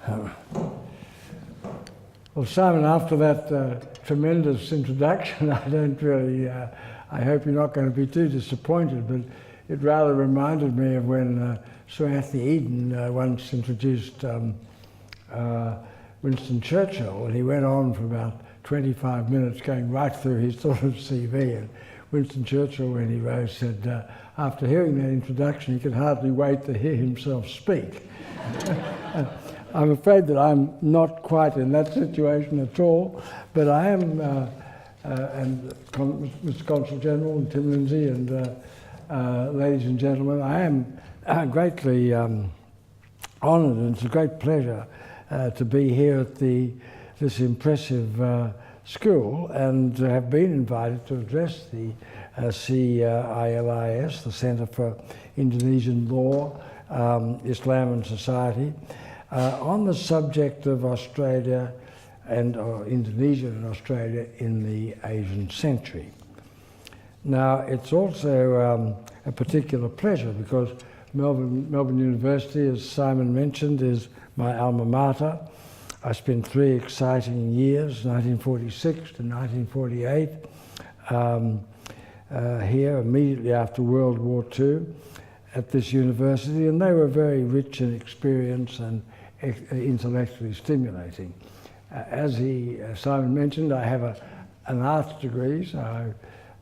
Well, Simon, after that tremendous introduction, I don't really, I hope you're not going to be too disappointed, but it rather reminded me of when Sir Anthony Eden once introduced Winston Churchill, and he went on for about 25 minutes going right through his sort of CV. And Winston Churchill, when he rose, said after hearing that introduction, he could hardly wait to hear himself speak. I'm afraid that I'm not quite in that situation at all, but I am, and Mr. Consul General and Tim Lindsay and ladies and gentlemen, I am greatly honoured, and it's a great pleasure to be here at this impressive school, and have been invited to address the CILIS, the Centre for Indonesian Law, Islam and Society, on the subject of Australia and Indonesia and Australia in the Asian century. Now, it's also a particular pleasure because Melbourne University, as Simon mentioned, is my alma mater. I spent 3 exciting years, 1946 to 1948, here immediately after World War II at this university, and they were very rich in experience and intellectually stimulating. As Simon mentioned, I have an arts degree, so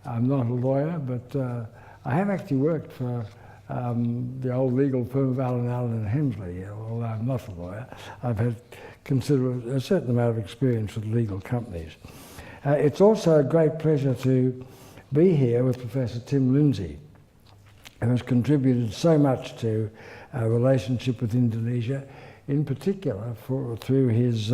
I'm not a lawyer, but I have actually worked for the old legal firm of Allen and Hemsley, although I'm not a lawyer. I've had a certain amount of experience with legal companies. It's also a great pleasure to be here with Professor Tim Lindsay, who has contributed so much to our relationship with Indonesia, in particular through his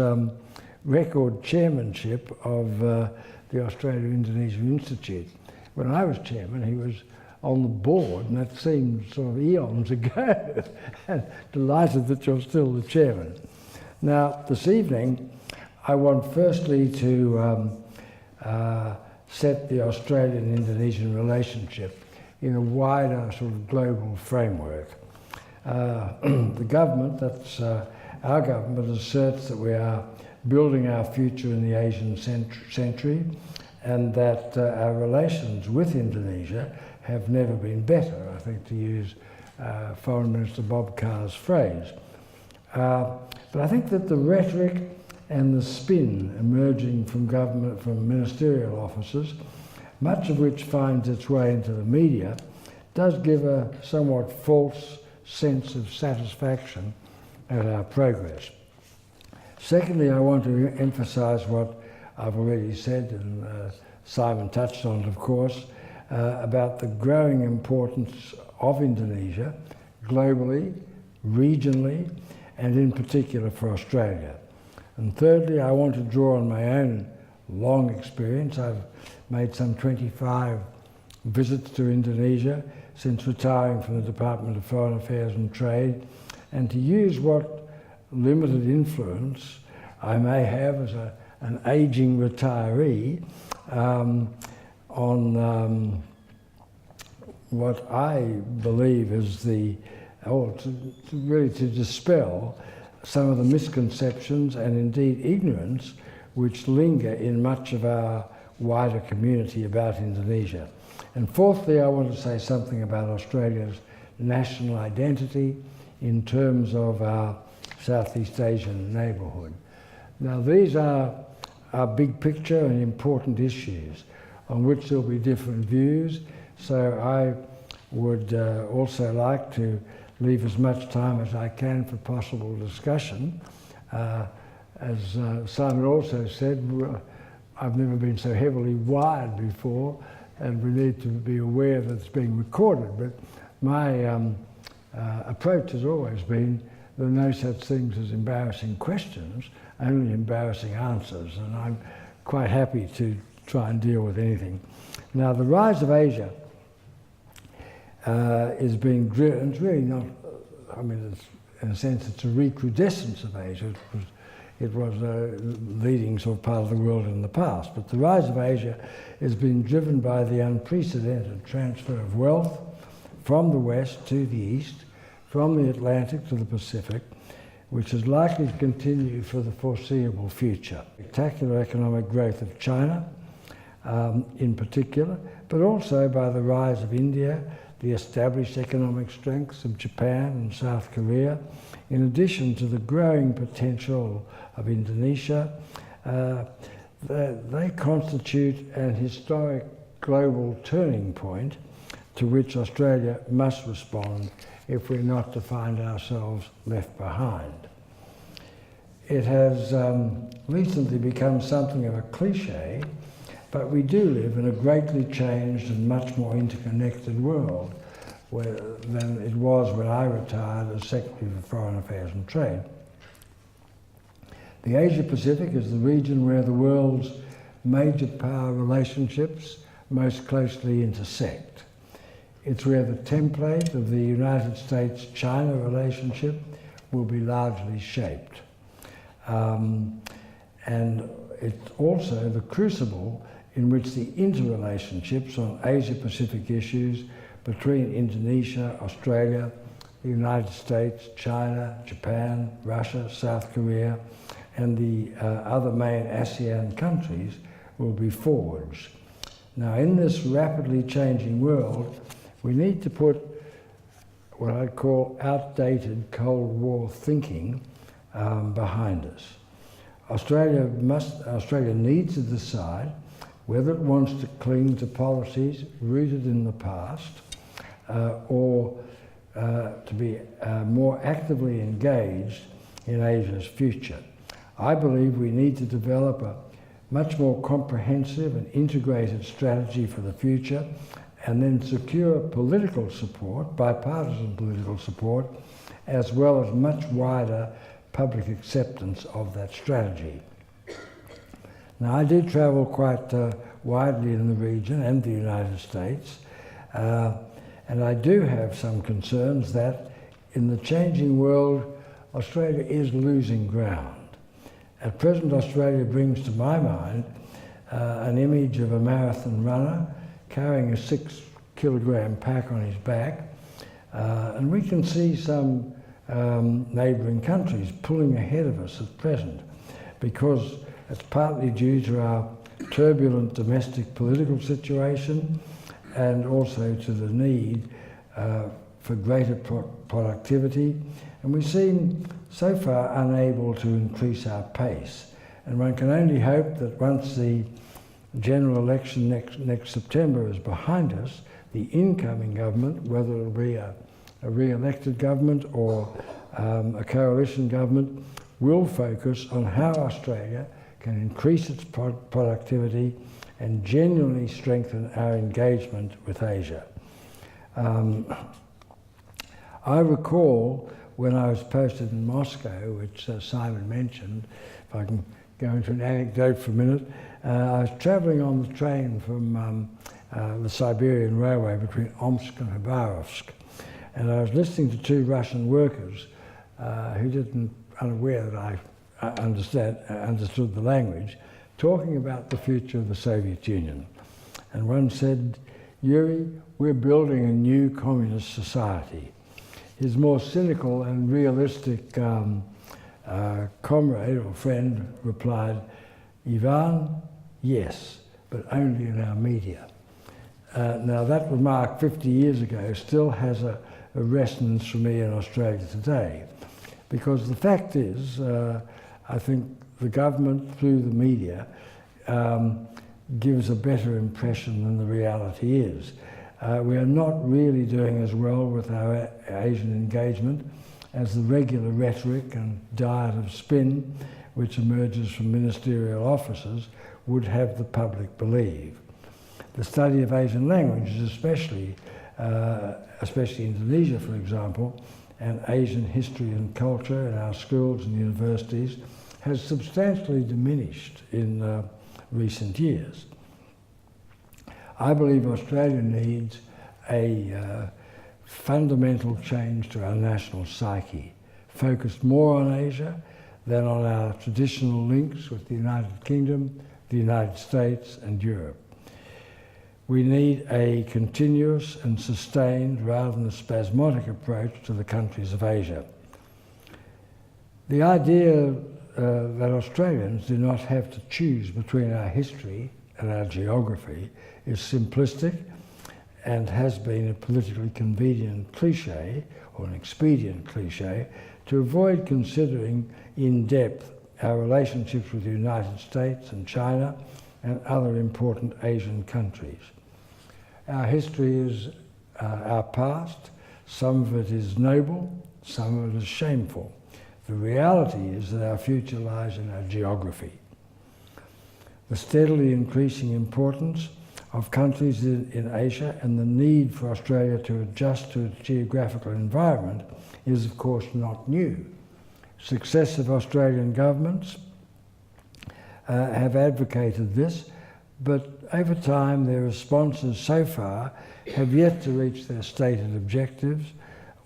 record chairmanship of the Australia-Indonesia Institute. When I was chairman, he was on the board, and that seemed sort of eons ago. And delighted that you're still the chairman. Now, this evening, I want firstly to set the Australian-Indonesian relationship in a wider sort of global framework. The government, that's our government, asserts that we are building our future in the Asian century, and that our relations with Indonesia have never been better, I think, to use Foreign Minister Bob Carr's phrase. But I think that the rhetoric and the spin emerging from government, from ministerial offices, much of which finds its way into the media, does give a somewhat false sense of satisfaction at our progress. Secondly, I want to emphasise what I've already said, and Simon touched on it, of course, about the growing importance of Indonesia globally, regionally, and in particular for Australia. And thirdly, I want to draw on my own long experience. I've made some 25 visits to Indonesia since retiring from the Department of Foreign Affairs and Trade, and to use what limited influence I may have as an ageing retiree on what I believe is really to dispel some of the misconceptions and indeed ignorance which linger in much of our wider community about Indonesia. And fourthly, I want to say something about Australia's national identity in terms of our Southeast Asian neighbourhood. Now, these are big picture and important issues on which there'll be different views, so I would also like to leave as much time as I can for possible discussion. As Simon also said, I've never been so heavily wired before, and we need to be aware that it's being recorded. But my approach has always been there are no such things as embarrassing questions, only embarrassing answers, and I'm quite happy to try and deal with anything. Now, the rise of Asia is being driven. It's really not, I mean, it's, in a sense, it's a recrudescence of Asia. It was a leading sort of part of the world in the past, but the rise of Asia has been driven by the unprecedented transfer of wealth from the West to the East, from the Atlantic to the Pacific, which is likely to continue for the foreseeable future. Spectacular economic growth of China, in particular, but also by the rise of India, the established economic strengths of Japan and South Korea, in addition to the growing potential of Indonesia. They constitute an historic global turning point to which Australia must respond if we're not to find ourselves left behind. It has recently become something of a cliche, but we do live in a greatly changed and much more interconnected world than it was when I retired as Secretary for Foreign Affairs and Trade. The Asia-Pacific is the region where the world's major power relationships most closely intersect. It's where the template of the United States-China relationship will be largely shaped. And it's also the crucible in which the interrelationships on Asia-Pacific issues between Indonesia, Australia, the United States, China, Japan, Russia, South Korea, and the other main ASEAN countries will be forged. Now, in this rapidly changing world, we need to put what I'd call outdated Cold War thinking behind us. Australia needs to decide whether it wants to cling to policies rooted in the past or to be more actively engaged in Asia's future. I believe we need to develop a much more comprehensive and integrated strategy for the future, and then secure political support, bipartisan political support, as well as much wider public acceptance of that strategy. Now, I do travel quite widely in the region and the United States, and I do have some concerns that in the changing world, Australia is losing ground. At present, Australia brings to my mind an image of a marathon runner carrying a 6-kilogram pack on his back, and we can see some neighbouring countries pulling ahead of us at present, because it's partly due to our turbulent domestic political situation and also to the need for greater productivity, and we seem so far unable to increase our pace. And one can only hope that once the general election next September is behind us, the incoming government, whether it'll be a re-elected government or a coalition government, will focus on how Australia can increase its productivity and genuinely strengthen our engagement with Asia. I recall when I was posted in Moscow, which Simon mentioned, if I can go into an anecdote for a minute, I was travelling on the train from the Siberian Railway between Omsk and Khabarovsk, and I was listening to two Russian workers who unaware that I understood the language, talking about the future of the Soviet Union. And one said, "Yuri, we're building a new communist society." His more cynical and realistic comrade or friend replied, "Ivan, yes, but only in our media." Now that remark 50 years ago still has a resonance for me in Australia today, because the fact is, I think the government through the media gives a better impression than the reality is. We are not really doing as well with our Asian engagement as the regular rhetoric and diet of spin which emerges from ministerial offices would have the public believe. The study of Asian languages, especially Indonesia, for example, and Asian history and culture in our schools and universities, has substantially diminished in recent years. I believe Australia needs a fundamental change to our national psyche, focused more on Asia than on our traditional links with the United Kingdom, the United States and Europe. We need a continuous and sustained rather than a spasmodic approach to the countries of Asia. The idea that Australians do not have to choose between our history and our geography is simplistic and has been a politically convenient cliche, or an expedient cliche, to avoid considering in depth our relationships with the United States and China and other important Asian countries. Our history is our past. Some of it is noble, some of it is shameful. The reality is that our future lies in our geography. The steadily increasing importance of countries in Asia and the need for Australia to adjust to its geographical environment is of course not new. Successive Australian governments have advocated this, but over time their responses so far have yet to reach their stated objectives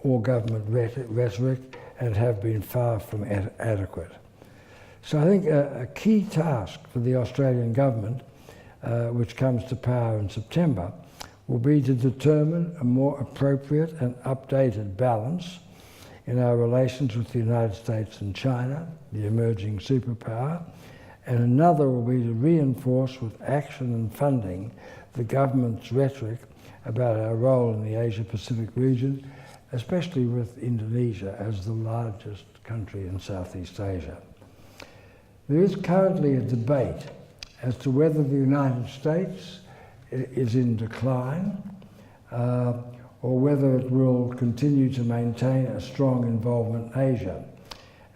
or government rhetoric and have been far from adequate. So I think a key task for the Australian government, which comes to power in September, will be to determine a more appropriate and updated balance in our relations with the United States and China, the emerging superpower, and another will be to reinforce with action and funding the government's rhetoric about our role in the Asia-Pacific region, especially with Indonesia as the largest country in Southeast Asia. There is currently a debate as to whether the United States is in decline or whether it will continue to maintain a strong involvement in Asia.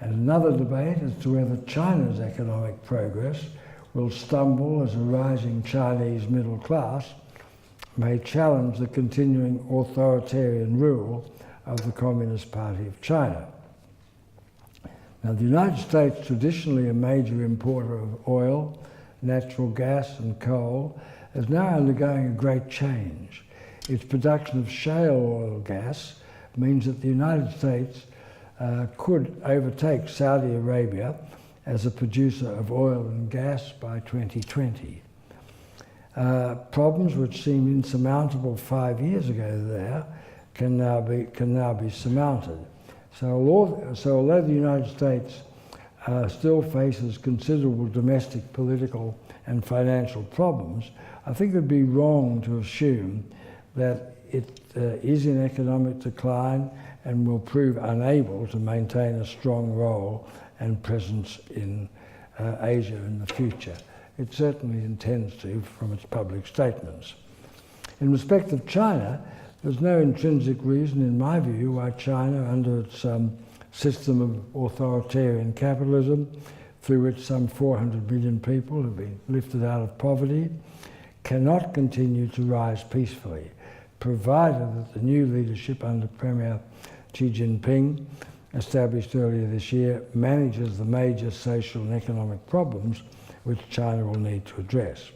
And another debate as to whether China's economic progress will stumble as a rising Chinese middle class may challenge the continuing authoritarian rule of the Communist Party of China. Now, the United States, traditionally a major importer of oil, natural gas and coal, is now undergoing a great change. Its production of shale oil gas means that the United States could overtake Saudi Arabia as a producer of oil and gas by 2020. Problems which seemed insurmountable 5 years ago there can now be surmounted. So although the United States still faces considerable domestic political and financial problems, I think it would be wrong to assume that it is in economic decline and will prove unable to maintain a strong role and presence in Asia in the future. It certainly intends to from its public statements. In respect of China, there's no intrinsic reason, in my view, why China, under its system of authoritarian capitalism, through which some 400 million people have been lifted out of poverty, cannot continue to rise peacefully, provided that the new leadership under Premier Xi Jinping, established earlier this year, manages the major social and economic problems which China will need to address.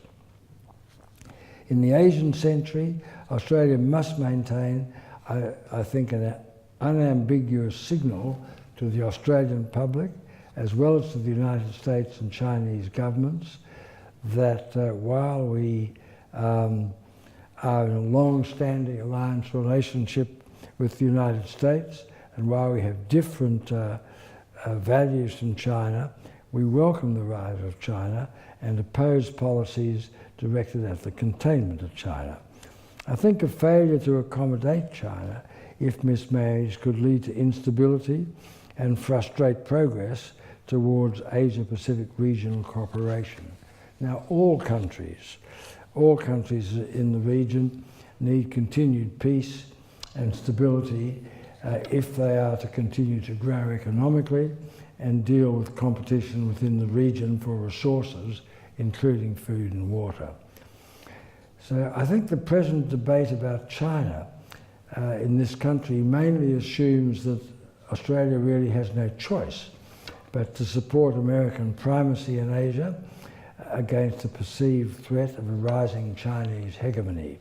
In the Asian century, Australia must maintain, I think, an unambiguous signal to the Australian public, as well as to the United States and Chinese governments, that while we are in a long-standing alliance relationship with the United States, and while we have different values from China, we welcome the rise of China and oppose policies directed at the containment of China. I think a failure to accommodate China, if mismanaged, could lead to instability and frustrate progress towards Asia-Pacific regional cooperation. Now, all countries in the region need continued peace and stability if they are to continue to grow economically and deal with competition within the region for resources, including food and water. So I think the present debate about China in this country mainly assumes that Australia really has no choice but to support American primacy in Asia against the perceived threat of a rising Chinese hegemony.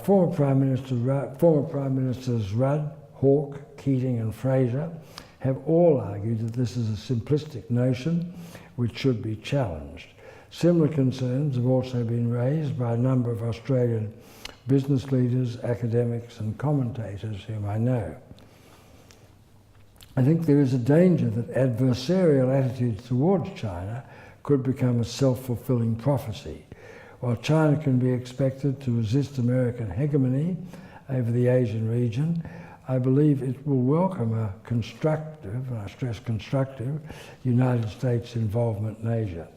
Former Prime Ministers Rudd, Hawke, Keating and Fraser have all argued that this is a simplistic notion which should be challenged. Similar concerns have also been raised by a number of Australian business leaders, academics and commentators whom I know. I think there is a danger that adversarial attitudes towards China could become a self-fulfilling prophecy. While China can be expected to resist American hegemony over the Asian region, I believe it will welcome a constructive, and I stress constructive, United States involvement in Asia.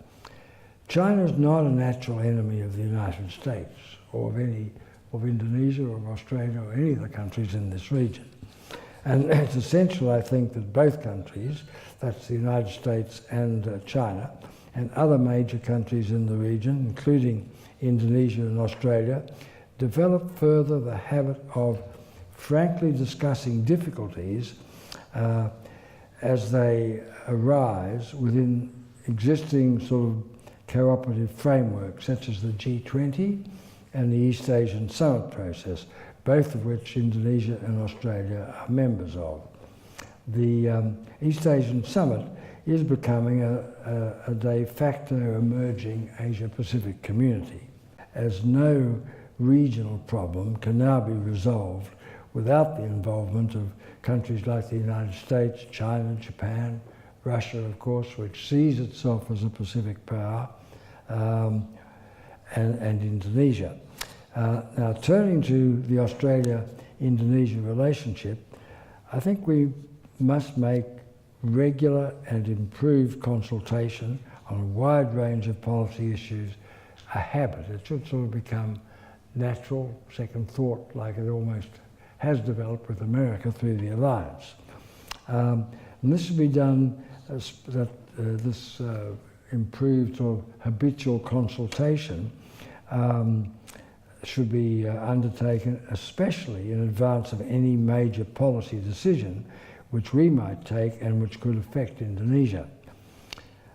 China is not a natural enemy of the United States or of Indonesia or of Australia or any of the countries in this region. And it's essential, I think, that both countries, that's the United States and China, and other major countries in the region, including Indonesia and Australia, develop further the habit of frankly discussing difficulties as they arise within existing sort of cooperative frameworks, such as the G20 and the East Asian Summit process, both of which Indonesia and Australia are members of. The East Asian Summit is becoming a de facto emerging Asia-Pacific community, as no regional problem can now be resolved without the involvement of countries like the United States, China, Japan, Russia, of course, which sees itself as a Pacific power, and Indonesia. Now, turning to the Australia-Indonesia relationship, I think we must make regular and improved consultation on a wide range of policy issues a habit. It should sort of become natural, second thought, like it almost has developed with America through the alliance. And this should be done this improved sort of habitual consultation should be undertaken especially in advance of any major policy decision which we might take and which could affect Indonesia.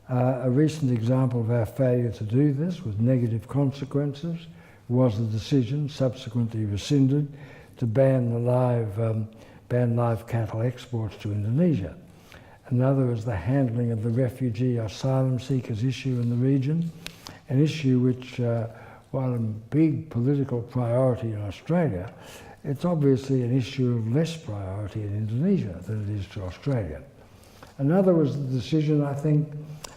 A recent example of our failure to do this with negative consequences was the decision, subsequently rescinded, to ban live cattle exports to Indonesia. Another is the handling of the refugee asylum seekers issue in the region, an issue which, while a big political priority in Australia, it's obviously an issue of less priority in Indonesia than it is to Australia. Another was the decision, I think,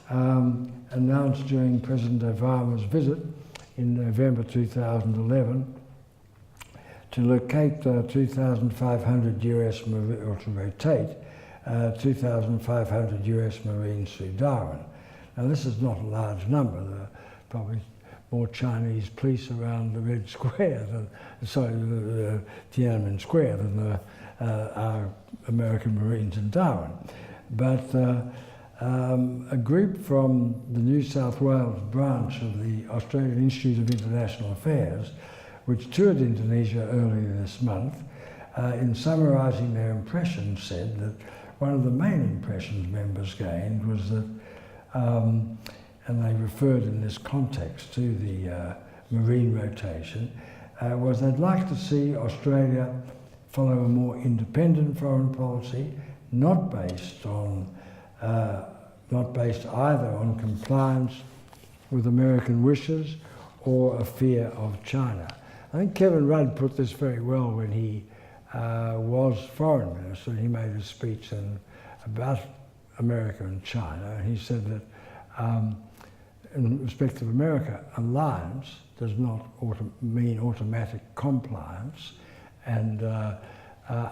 announced during President Obama's visit in November 2011 to locate 2,500 US, or to rotate 2,500 US Marines through Darwin. Now this is not a large number. There are probably more Chinese police around the Red Square than, the Tiananmen Square than there are American Marines in Darwin. But a group from the New South Wales branch of the Australian Institute of International Affairs, which toured Indonesia earlier this month, in summarising their impressions, said that one of the main impressions members gained was that, and they referred in this context to the marine rotation, was they'd like to see Australia follow a more independent foreign policy, not based either on compliance with American wishes or a fear of China. I think Kevin Rudd put this very well when he was foreign minister. He made a speech about America and China, and he said that in respect of America, alliance does not mean automatic compliance, and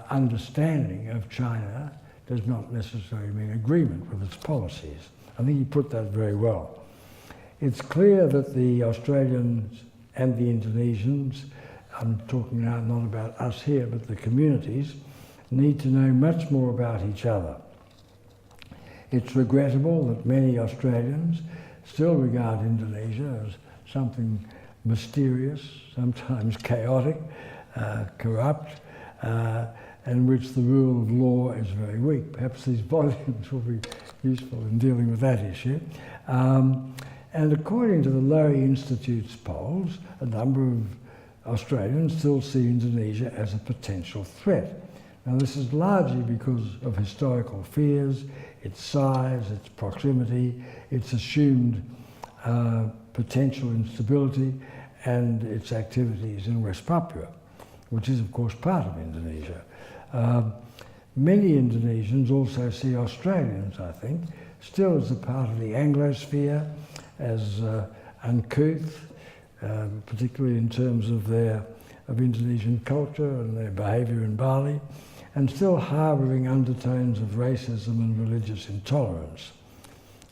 understanding of China does not necessarily mean agreement with its policies. I think he put that very well. It's clear that the Australians and the Indonesians, I'm talking now not about us here, but the communities, need to know much more about each other. It's regrettable that many Australians still regard Indonesia as something mysterious, sometimes chaotic, corrupt, in which the rule of law is very weak. Perhaps these volumes will be useful in dealing with that issue. And according to the Lowy Institute's polls, a number of Australians still see Indonesia as a potential threat. Now this is largely because of historical fears, its size, its proximity, its assumed potential instability, and its activities in West Papua, which is of course part of Indonesia. Many Indonesians also see Australians, I think, still as a part of the Anglosphere, as uncouth, particularly in terms of Indonesian culture and their behaviour in Bali, and still harbouring undertones of racism and religious intolerance.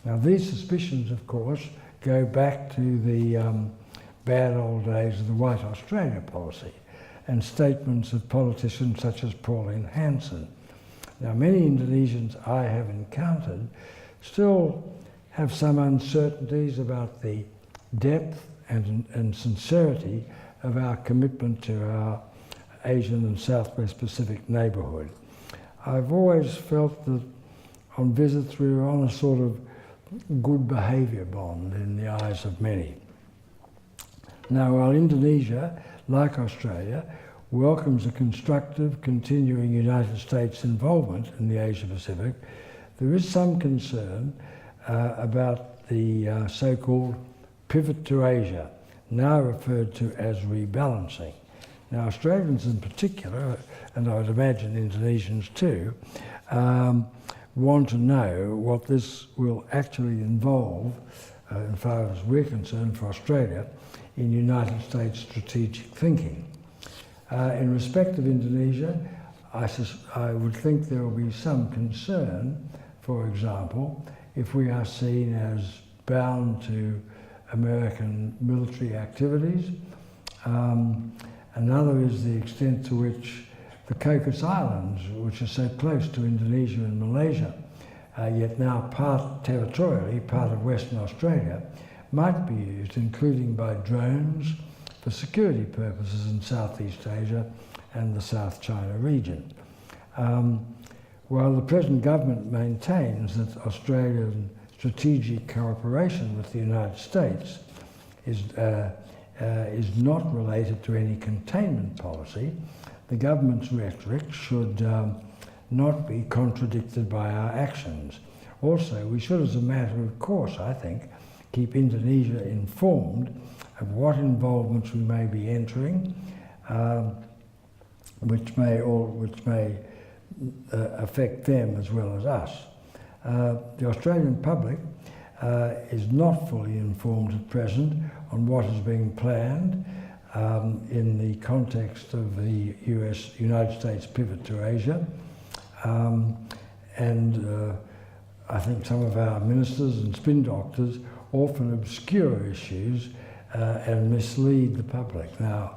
Now, these suspicions, of course, go back to the bad old days of the White Australia policy and statements of politicians such as Pauline Hanson. Now, many Indonesians I have encountered still have some uncertainties about the depth and sincerity of our commitment to our Asian and Southwest Pacific neighbourhood. I've always felt that on visits we were on a sort of good behaviour bond in the eyes of many. Now, while Indonesia, like Australia, welcomes a constructive, continuing United States involvement in the Asia-Pacific, there is some concern about the so-called pivot to Asia, now referred to as rebalancing. Now, Australians in particular, and I would imagine Indonesians too, want to know what this will actually involve, as far as we're concerned for Australia, in United States strategic thinking. In respect of Indonesia, I would think there will be some concern, for example, if we are seen as bound to American military activities. Another is the extent to which the Cocos Islands, which are so close to Indonesia and Malaysia, yet now territorially part of Western Australia, might be used, including by drones, for security purposes in Southeast Asia and the South China region. While the present government maintains that Australian strategic cooperation with the United States is not related to any containment policy, the government's rhetoric should not be contradicted by our actions. Also, we should, as a matter of course, I think, keep Indonesia informed of what involvements we may be entering, which may affect them as well as us. The Australian public is not fully informed at present on what is being planned in the context of the United States pivot to Asia. I think some of our ministers and spin doctors often obscure issues and mislead the public. Now,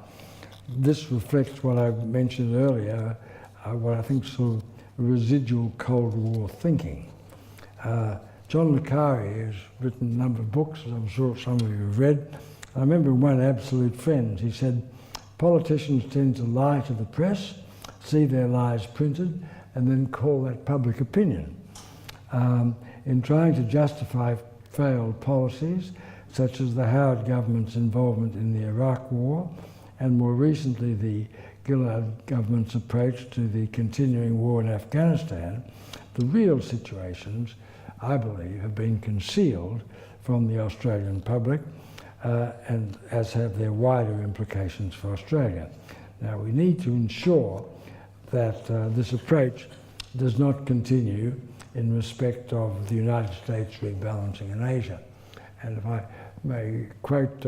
this reflects what I mentioned earlier, what I think sort of residual Cold War thinking. John le Carre has written a number of books, as I'm sure some of you have read. I remember one Absolute Friends, he said, politicians tend to lie to the press, see their lies printed, and then call that public opinion. In trying to justify failed policies, such as the Howard government's involvement in the Iraq War, and more recently the Gillard government's approach to the continuing war in Afghanistan, the real situations, I believe, have been concealed from the Australian public, and as have their wider implications for Australia. Now, we need to ensure that this approach does not continue in respect of the United States rebalancing in Asia. And if I may quote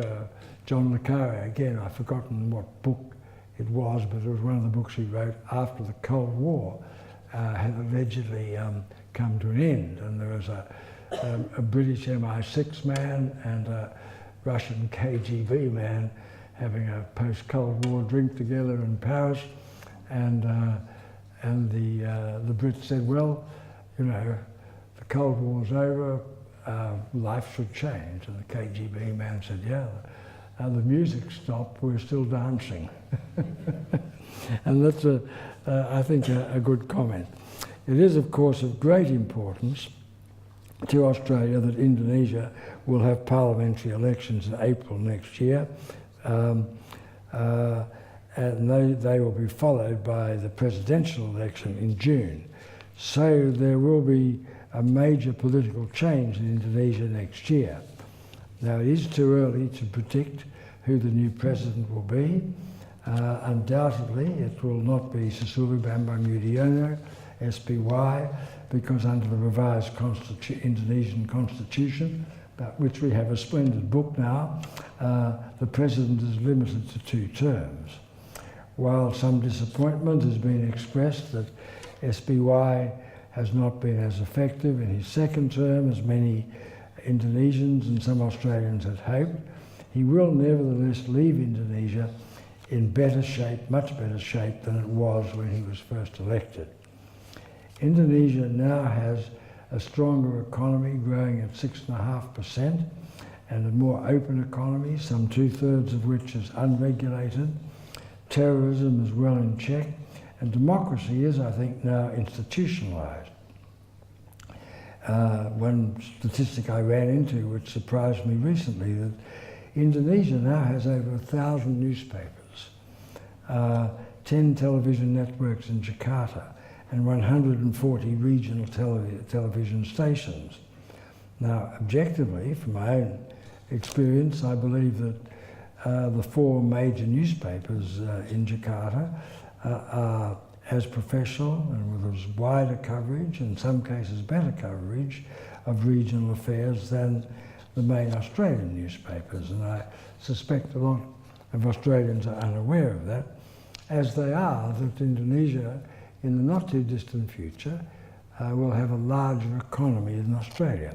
John le Carre again, I've forgotten what book it was, but it was one of the books he wrote after the Cold War had allegedly come to an end, and there was a British MI6 man and a Russian KGB man having a post-Cold War drink together in Paris, and the Brits said, well, you know, the Cold War's over, life should change. And the KGB man said, yeah, the music stopped, we're still dancing. And that's, I think, a good comment. It is, of course, of great importance to Australia that Indonesia will have parliamentary elections in April next year, and they will be followed by the presidential election in June. So there will be a major political change in Indonesia next year. Now, it is too early to predict who the new president will be. Undoubtedly, it will not be Susilo Bambang Yudhoyono SPY, because under the revised Indonesian constitution, about which we have a splendid book now, the president is limited to 2 terms. While some disappointment has been expressed that SPY has not been as effective in his 2nd term as many Indonesians and some Australians had hoped, he will nevertheless leave Indonesia in better shape, much better shape than it was when he was first elected. Indonesia now has a stronger economy, growing at 6.5%, and a more open economy, some 2/3 of which is unregulated. Terrorism is well in check, and democracy is, I think, now institutionalised. One statistic I ran into, which surprised me recently, that Indonesia now has over 1,000 newspapers, 10 television networks in Jakarta, and 140 regional television stations. Now, objectively, from my own experience, I believe that the 4 major newspapers in Jakarta are as professional and with as wider coverage, in some cases better coverage, of regional affairs than the main Australian newspapers. And I suspect a lot of Australians are unaware of that, as they are that Indonesia, in the not too distant future, will have a larger economy than Australia.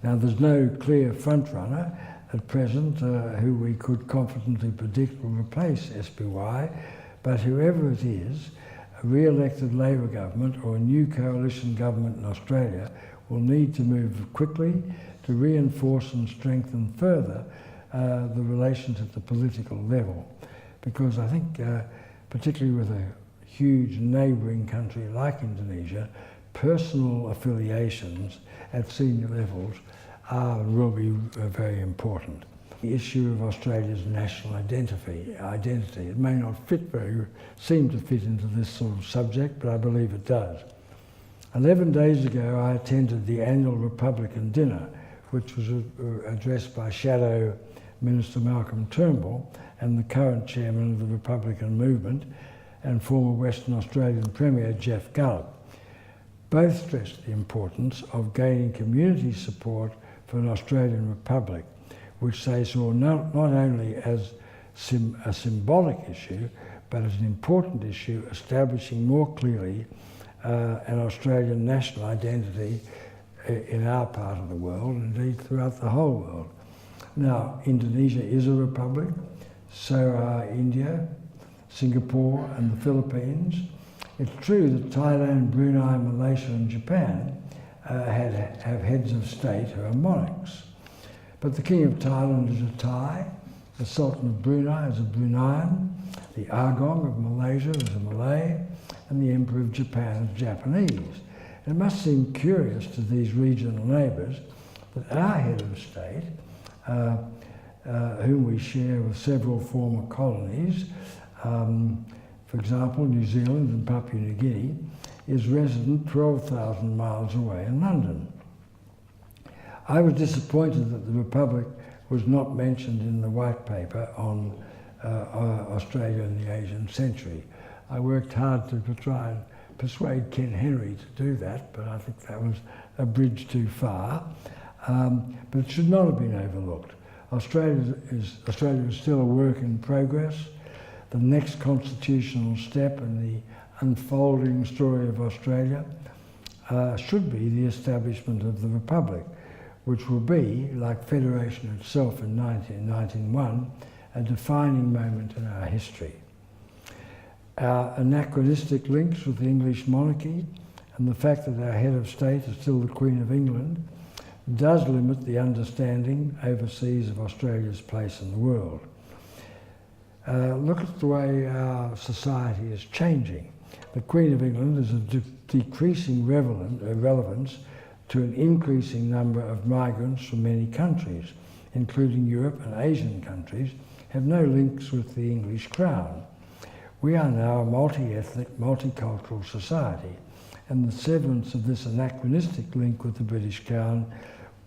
Now, there's no clear front-runner at present who we could confidently predict will replace SPY, but whoever it is, a re-elected Labor government or a new coalition government in Australia will need to move quickly to reinforce and strengthen further the relations at the political level. Because I think, particularly with a huge neighbouring country like Indonesia, personal affiliations at senior levels are and will be very important. The issue of Australia's national identity, it may not seem to fit into this sort of subject, but I believe it does. 11 days ago, I attended the annual Republican dinner, which was addressed by Shadow Minister Malcolm Turnbull and the current chairman of the Republican movement and former Western Australian Premier Geoff Gallop. Both stressed the importance of gaining community support for an Australian republic, which they saw not only as a symbolic issue, but as an important issue establishing more clearly an Australian national identity in our part of the world, indeed throughout the whole world. Now, Indonesia is a republic, so are India, Singapore and the Philippines. It's true that Thailand, Brunei, Malaysia and Japan have heads of state who are monarchs. But the King of Thailand is a Thai, the Sultan of Brunei is a Bruneian, the Agong of Malaysia is a Malay, and the Emperor of Japan is Japanese. It must seem curious to these regional neighbours that our head of state, whom we share with several former colonies, for example, New Zealand and Papua New Guinea, is resident 12,000 miles away in London. I was disappointed that the Republic was not mentioned in the white paper on Australia in the Asian century. I worked hard to try and persuade Ken Henry to do that, but I think that was a bridge too far. But it should not have been overlooked. Australia is still a work in progress. The next constitutional step in the unfolding story of Australia should be the establishment of the Republic, which will be, like Federation itself in 1991, a defining moment in our history. Our anachronistic links with the English monarchy and the fact that our head of state is still the Queen of England does limit the understanding overseas of Australia's place in the world. Look at the way our society is changing. The Queen of England is of decreasing relevance to an increasing number of migrants from many countries, including Europe and Asian countries, have no links with the English crown. We are now a multi-ethnic, multicultural society, and the severance of this anachronistic link with the British crown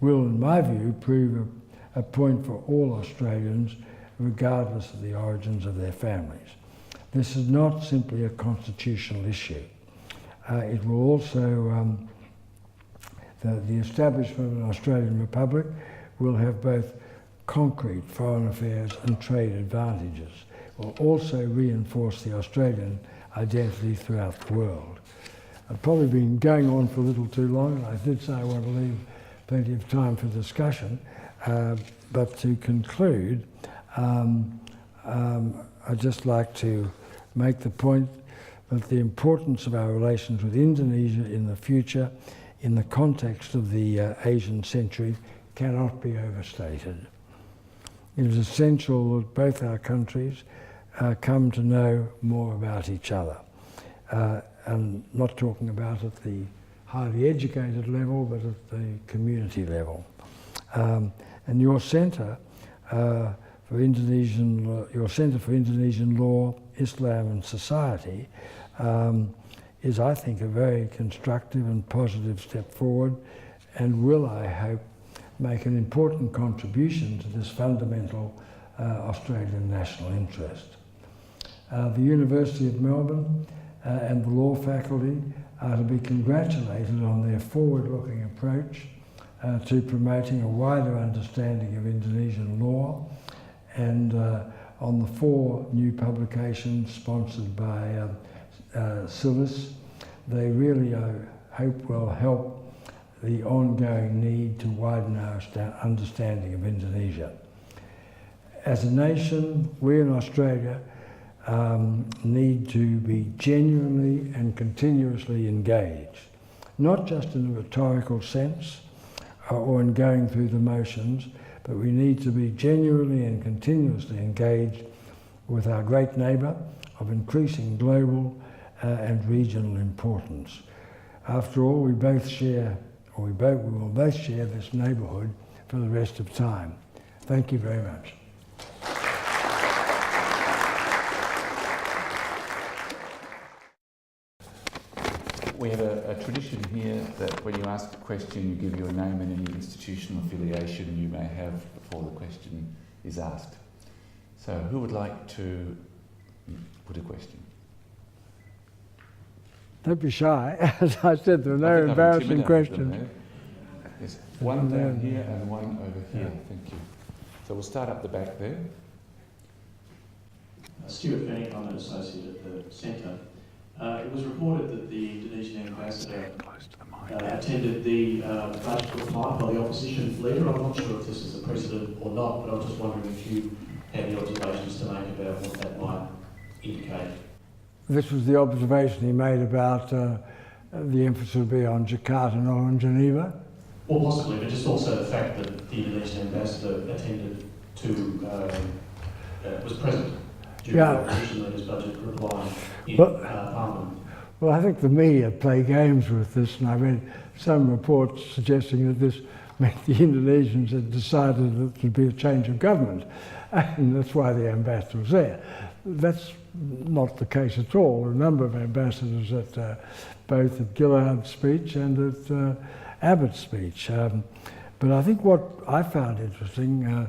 will, in my view, prove a point for all Australians, regardless of the origins of their families. This is not simply a constitutional issue. It will also, the establishment of an Australian Republic will have both concrete foreign affairs and trade advantages. It will also reinforce the Australian identity throughout the world. I've probably been going on for a little too long. I did say I want to leave plenty of time for discussion, but to conclude, I'd just like to make the point that the importance of our relations with Indonesia in the future, in the context of the Asian century, cannot be overstated. It is essential that both our countries come to know more about each other. And not talking about at the highly educated level, but at the community level. And your Centre for Indonesian Law, Islam and Society is, I think, a very constructive and positive step forward, and will, I hope, make an important contribution to this fundamental Australian national interest. The University of Melbourne and the law faculty are to be congratulated on their forward-looking approach to promoting a wider understanding of Indonesian law, and on the 4 new publications sponsored by CILIS. They really, I hope, will help the ongoing need to widen our understanding of Indonesia. As a nation, we in Australia need to be genuinely and continuously engaged, not just in a rhetorical sense or in going through the motions, but we need to be genuinely and continuously engaged with our great neighbour of increasing global and regional importance. After all, we will both share this neighbourhood for the rest of time. Thank you very much. We have a tradition here that when you ask a question, you give your name and any institutional affiliation you may have before the question is asked. So who would like to put a question? Don't be shy. As I said, there are no embarrassing questions. There's one down here and one over here. Thank you. So we'll start up the back there. Stuart Fanning, I'm an associate at the Centre. It was reported that the Indonesian ambassador attended the budget reply by the opposition leader. I'm not sure if this is a precedent or not, but I was just wondering if you had any observations to make about what that might indicate. This was the observation he made about the emphasis would be on Jakarta, not on Geneva? Well, possibly, but just also the fact that the Indonesian ambassador attended to, was present during the opposition leader's budget reply in Parliament. Well, I think the media play games with this, and I read some reports suggesting that this meant the Indonesians had decided that there would be a change of government, and that's why the ambassador was there. That's not the case at all. There are a number of ambassadors at both at Gillard's speech and at Abbott's speech. But I think what I found interesting,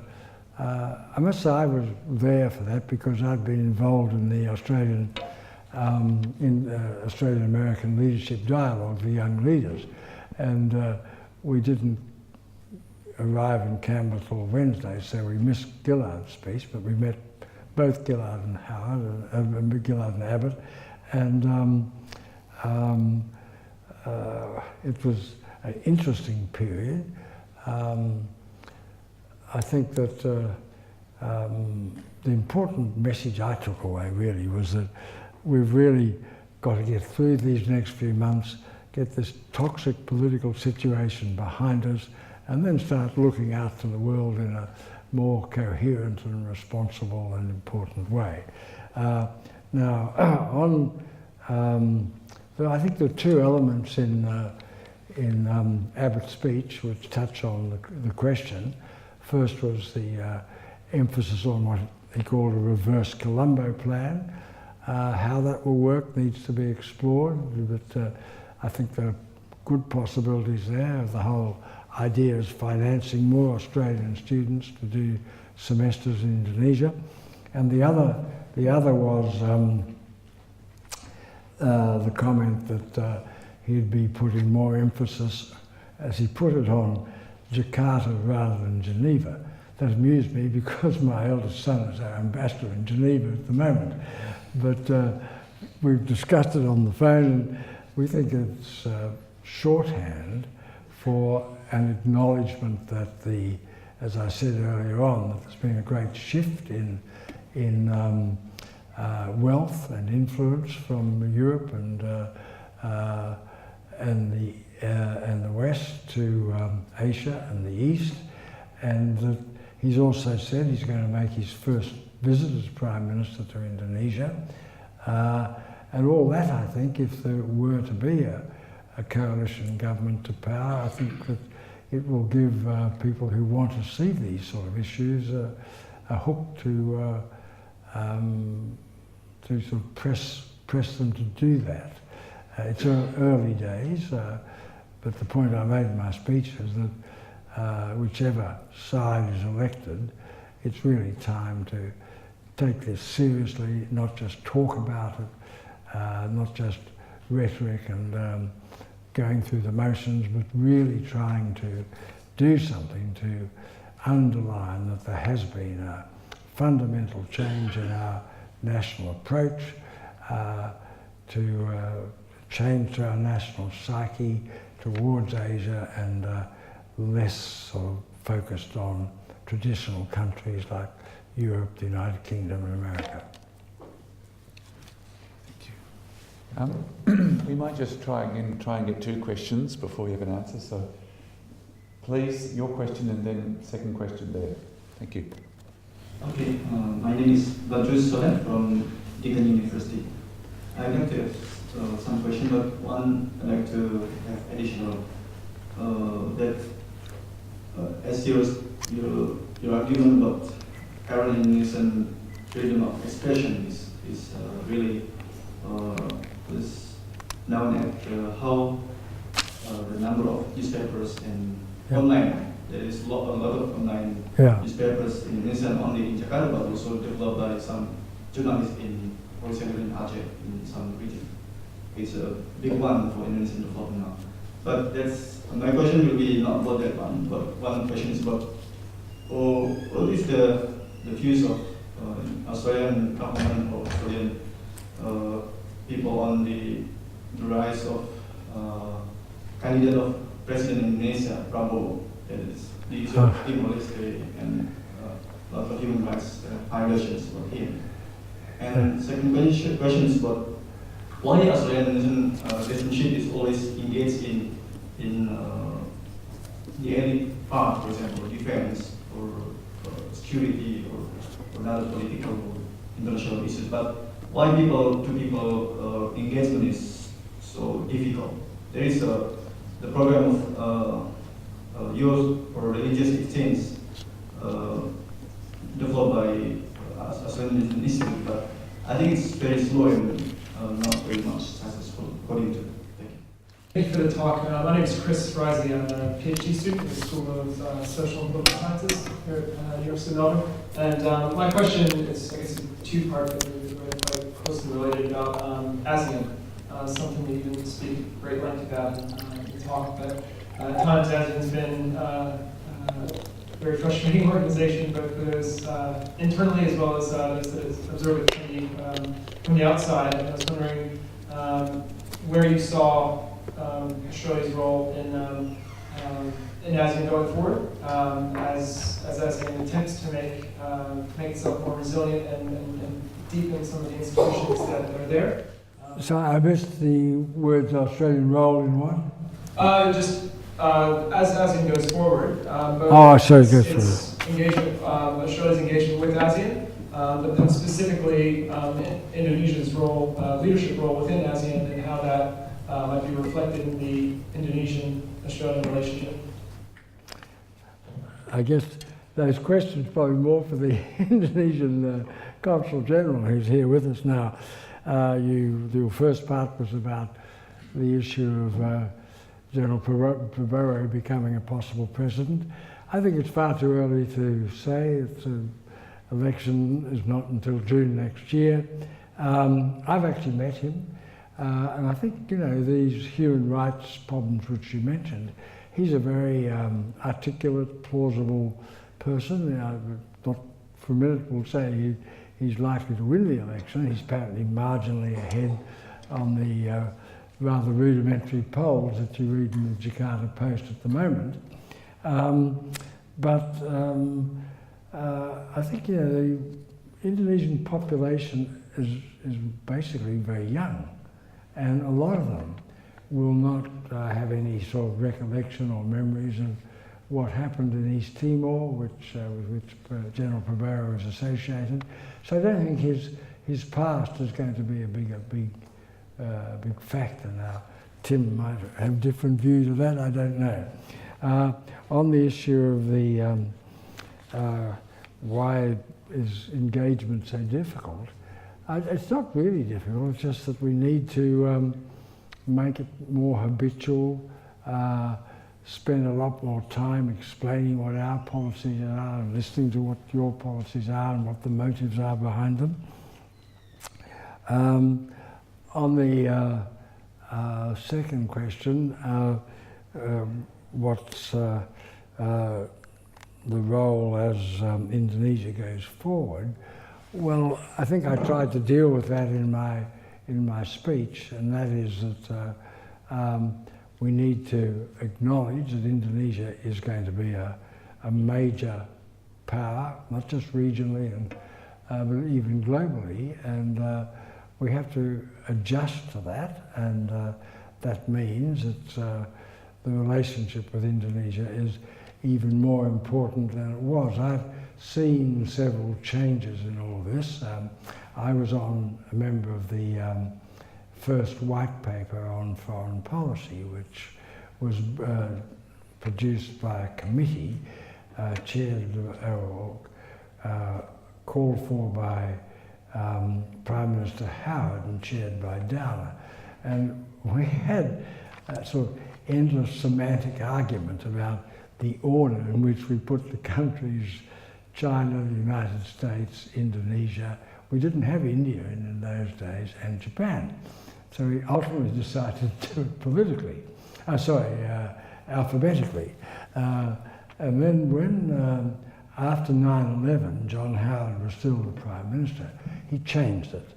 I must say I was there for that because I'd been involved in the Australian Australian-American leadership dialogue for young leaders, and we didn't arrive in Canberra till Wednesday, so we missed Gillard's speech, but we met both Gillard and Howard, Gillard and Abbott, and it was an interesting period. I think that the important message I took away really was that we've really got to get through these next few months, get this toxic political situation behind us, and then start looking out to the world in a more coherent and responsible and important way. Now, I think there are 2 elements in Abbott's speech which touch on the question. First was the emphasis on what he called a reverse Colombo plan. How that will work needs to be explored, but I think there are good possibilities there. The whole idea is financing more Australian students to do semesters in Indonesia. And the other was the comment that he'd be putting more emphasis, as he put it, on Jakarta rather than Geneva. That amused me because my eldest son is our ambassador in Geneva at the moment. But we've discussed it on the phone, and we think it's shorthand for an acknowledgement that as I said earlier on, that there's been a great shift in wealth and influence from Europe and the West to Asia and the East, and that he's also said he's going to make his first visit as Prime Minister to Indonesia, and all that, I think, if there were to be a coalition government to power, I think that it will give people who want to see these sort of issues a hook to sort of press them to do that. It's early days, but the point I made in my speech is that whichever side is elected, it's really time to take this seriously, not just talk about it, not just rhetoric and going through the motions, but really trying to do something to underline that there has been a fundamental change in our national approach, to change to our national psyche towards Asia, and less sort of focused on traditional countries like Europe, the United Kingdom and America. We might just try and get two questions before you have an answer. So please, your question and then second question there. Thank you. Okay, my name is Badrus Solen from Deakin University. I'd like to have some question, but one I'd like to have additional. As your argument about Carolinians and freedom of expression is really is known at how the number of newspapers and online. There is a lot of online newspapers in Indonesia, not only in Jakarta, but also developed by some journalists in, for example, in Aceh, in some region. It's a big one for Indonesian development now. But that's my question will be not about that one, but one question is about what is the views of Australian government or Australian people on the rise of candidate of President in Indonesia, Prabowo, that is the issue of immorality and a lot of human rights violations for him. And second question is about why Australian citizenship is always engaged in the elite part, for example, defense or security or other political international issues, but why two people engagement is so difficult? There is the program of youth or religious exchange developed by Australian Institute, but I think it's very slow and not very much successful, according to. Thank you for the talk. My name is Chris Risey. I'm a PhD student in the School of Social and Political Sciences here at University of Melbourne. And my question is, I guess, a two-part, but quite closely related about ASEAN, something that you didn't speak at great length about in the talk. But at times ASEAN's been a very frustrating organization, both those internally as well as those that observe it from the outside. And I was wondering where you saw Australia's role in ASEAN going forward, as ASEAN attempts to make itself more resilient and deepen some of the institutions that are there. So I missed the words Australian role in what? Just as ASEAN goes forward. Engagement, Australia's engagement with ASEAN, but then specifically Indonesia's role, leadership role within ASEAN, and how that might be reflected in the Indonesian-Australian relationship. I guess those questions probably more for the Indonesian Consul General, who's here with us now. Your first part was about the issue of General Prabowo becoming a possible president. I think it's far too early to say. Election is not until June next year. I've actually met him. And I think, these human rights problems which you mentioned, he's a very articulate, plausible person. Not for a minute will say he's likely to win the election. He's apparently marginally ahead on the rather rudimentary polls that you read in the Jakarta Post at the moment. But I think, the Indonesian population is basically very young, and a lot of them will not have any sort of recollection or memories of what happened in East Timor, with which General Pereira is associated. So I don't think his past is going to be a big factor now. Tim might have different views of that, I don't know. On the issue of the why is engagement so difficult, it's not really difficult, it's just that we need to make it more habitual, spend a lot more time explaining what our policies are and listening to what your policies are and what the motives are behind them. On the second question, what's the role as Indonesia goes forward? Well, I think I tried to deal with that in my speech, and that is that we need to acknowledge that Indonesia is going to be a major power, not just regionally but even globally, and we have to adjust to that, and that means that the relationship with Indonesia is even more important than it was. I've seen several changes in all this. I was a member of the first white paper on foreign policy, which was produced by a committee chaired or called for by Prime Minister Howard and chaired by Downer. And we had a sort of endless semantic argument about the order in which we put the countries, China, the United States, Indonesia. We didn't have India in those days, and Japan. So we ultimately decided to do it politically, alphabetically. And then when, after 9/11, John Howard was still the Prime Minister, he changed it.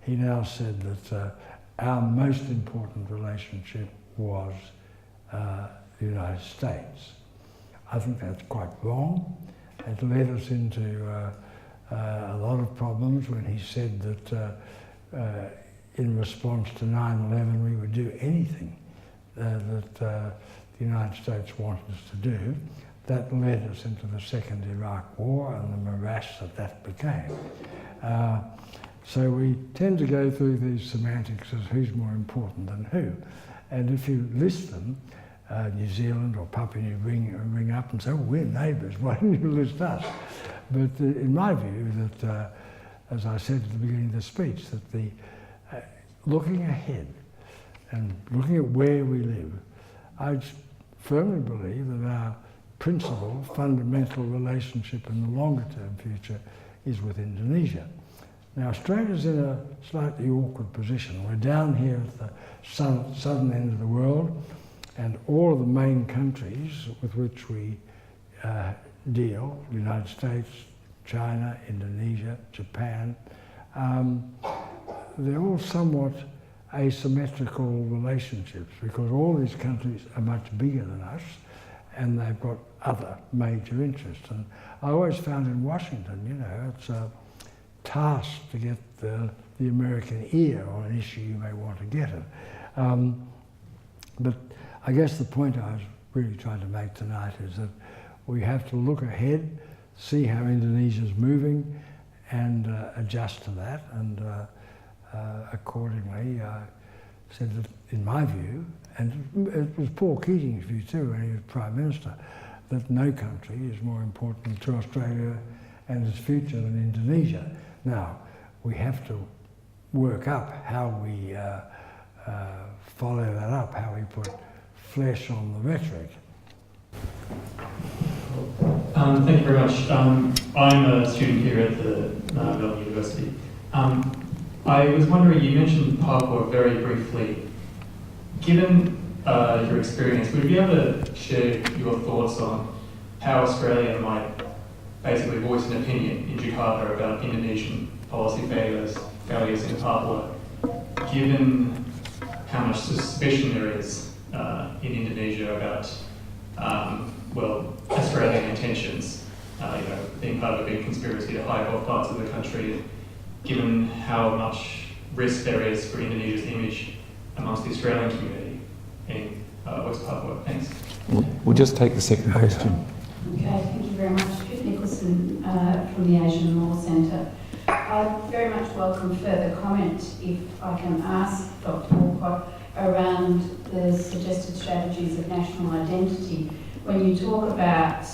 He now said that our most important relationship was the United States. I think that's quite wrong. It led us into a lot of problems when he said that in response to 9/11 we would do anything that the United States wanted us to do. That led us into the second Iraq War and the morass that became. So we tend to go through these semantics as who's more important than who. And if you list them, New Zealand or Papua New Guinea ring up and say, well, we're neighbours, why don't you list us? But in my view, that as I said at the beginning of the speech, that the looking ahead and looking at where we live, I firmly believe that our principal, fundamental relationship in the longer term future is with Indonesia. Now, Australia's in a slightly awkward position. We're down here at the southern end of the world, and all of the main countries with which we deal, the United States, China, Indonesia, Japan, they're all somewhat asymmetrical relationships because all these countries are much bigger than us and they've got other major interests. And I always found in Washington, it's a task to get the American ear on an issue you may want to get it. But I guess the point I was really trying to make tonight is that we have to look ahead, see how Indonesia's moving, and adjust to that. And accordingly, said that, in my view, and it was Paul Keating's view too when he was Prime Minister, that no country is more important to Australia and its future than Indonesia. Now, we have to work up how we follow that up, how we put flesh on the rhetoric. Thank you very much. I'm a student here at the Melbourne University. I was wondering, you mentioned Papua very briefly. Given your experience, would you be able to share your thoughts on how Australia might basically voice an opinion in Jakarta about Indonesian policy failures in Papua, given how much suspicion there is in Indonesia about, well, Australian intentions, being part of a big conspiracy to hide off parts of the country, given how much risk there is for Indonesia's image amongst the Australian community in West Papua? Thanks. We'll just take the second question. Okay, thank you very much. Pip Nicholson from the Asian Law Centre. I very much welcome further comment, if I can ask Dr. Woolcott, around the suggested strategies of national identity. When you talk about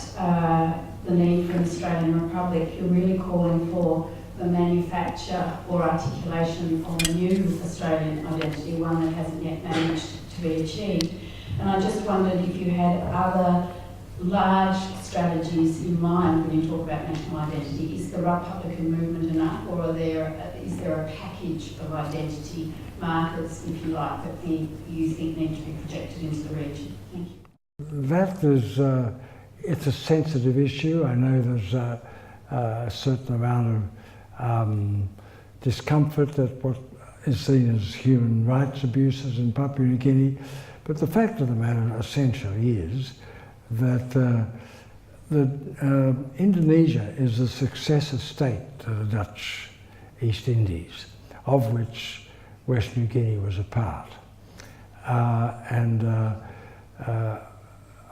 the need for an Australian Republic, you're really calling for the manufacture or articulation of a new Australian identity, one that hasn't yet managed to be achieved. And I just wondered if you had other large strategies in mind when you talk about national identity. Is the Republican movement enough, or is there a package of identity markers, if you like, that you think need to be projected into the region? Thank you. That is, it's a sensitive issue. I know there's a certain amount of discomfort at what is seen as human rights abuses in Papua New Guinea, but the fact of the matter essentially is that Indonesia is a successor state to the Dutch East Indies, of which West New Guinea was a part. I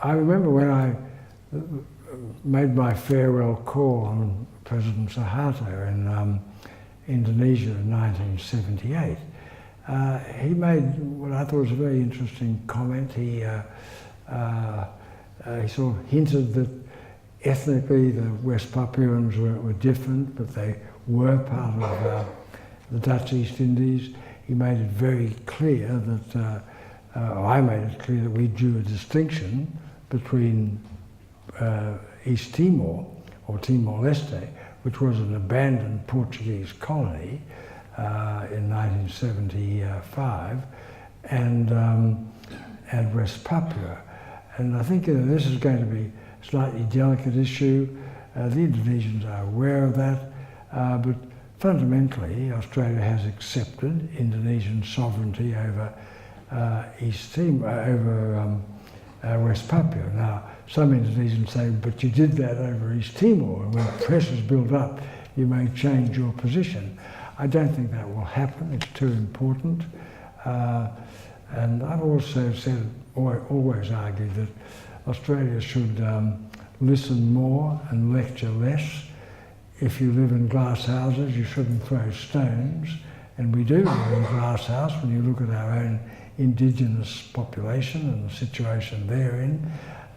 remember when I made my farewell call on President Suharto in Indonesia in 1978. He made what I thought was a very interesting comment. He sort of hinted that ethnically the West Papuans were different, but they were part of the Dutch East Indies. He made it very clear that, I made it clear that we drew a distinction between East Timor, or Timor-Leste, which was an abandoned Portuguese colony in 1975, and West Papua. And I think this is going to be a slightly delicate issue. The Indonesians are aware of that, but fundamentally Australia has accepted Indonesian sovereignty over East Timor, over West Papua. Now, some Indonesians say, but you did that over East Timor, and when pressure's built up, you may change your position. I don't think that will happen. It's too important. And I've also said, always argued that Australia should listen more and lecture less. If you live in glass houses, you shouldn't throw stones. And we do live in a glass house when you look at our own indigenous population and the situation they're in.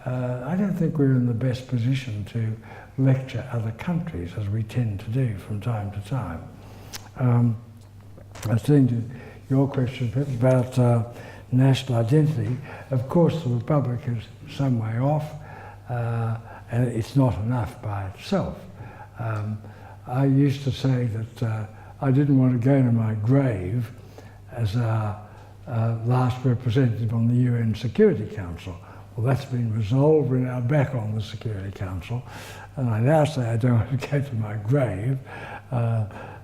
I don't think we're in the best position to lecture other countries, as we tend to do from time to time. I was saying to your question, Pip, about national identity. Of course, the Republic is some way off, and it's not enough by itself. I used to say that I didn't want to go to my grave as our last representative on the UN Security Council. Well, that's been resolved. We're now back on the Security Council, and I now say I don't want to go to my grave